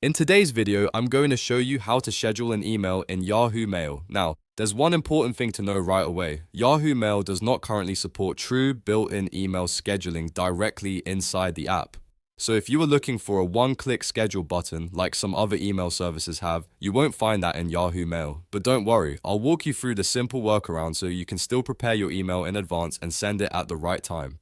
In today's video, I'm going to show you how to schedule an email in Yahoo Mail. Now, there's one important thing to know right away. Yahoo Mail does not currently support true built-in email scheduling directly inside the app. So if you were looking for a one-click schedule button like some other email services have, you won't find that in Yahoo Mail. But don't worry, I'll walk you through the simple workaround so you can still prepare your email in advance and send it at the right time.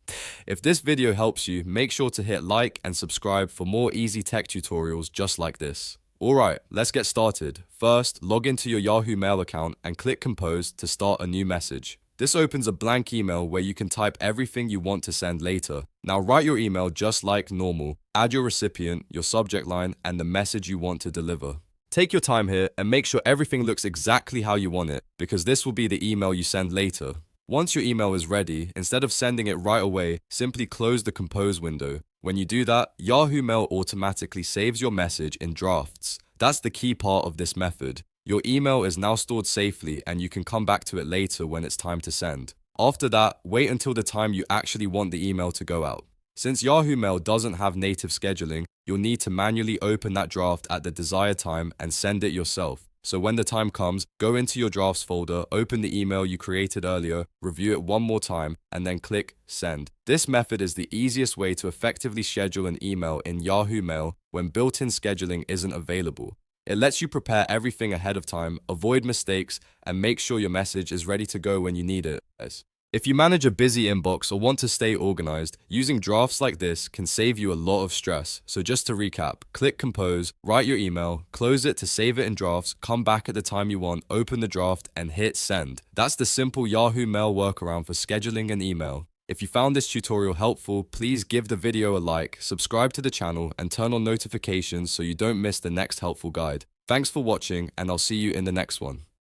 If this video helps you, make sure to hit like and subscribe for more easy tech tutorials just like this. Alright, let's get started. First, log into your Yahoo Mail account and click Compose to start a new message. This opens a blank email where you can type everything you want to send later. Now write your email just like normal. Add your recipient, your subject line, and the message you want to deliver. Take your time here and make sure everything looks exactly how you want it, because this will be the email you send later. Once your email is ready, instead of sending it right away, simply close the Compose window. When you do that, Yahoo Mail automatically saves your message in drafts. That's the key part of this method. Your email is now stored safely and you can come back to it later when it's time to send. After that, wait until the time you actually want the email to go out. Since Yahoo Mail doesn't have native scheduling, you'll need to manually open that draft at the desired time and send it yourself. So when the time comes, go into your drafts folder, open the email you created earlier, review it one more time, and then click send. This method is the easiest way to effectively schedule an email in Yahoo Mail when built-in scheduling isn't available. It lets you prepare everything ahead of time, avoid mistakes, and make sure your message is ready to go when you need it. If you manage a busy inbox or want to stay organized, using drafts like this can save you a lot of stress. So just to recap, click Compose, write your email, close it to save it in drafts, come back at the time you want, open the draft, and hit send. That's the simple Yahoo Mail workaround for scheduling an email. If you found this tutorial helpful, please give the video a like, subscribe to the channel, and turn on notifications so you don't miss the next helpful guide. Thanks for watching, and I'll see you in the next one.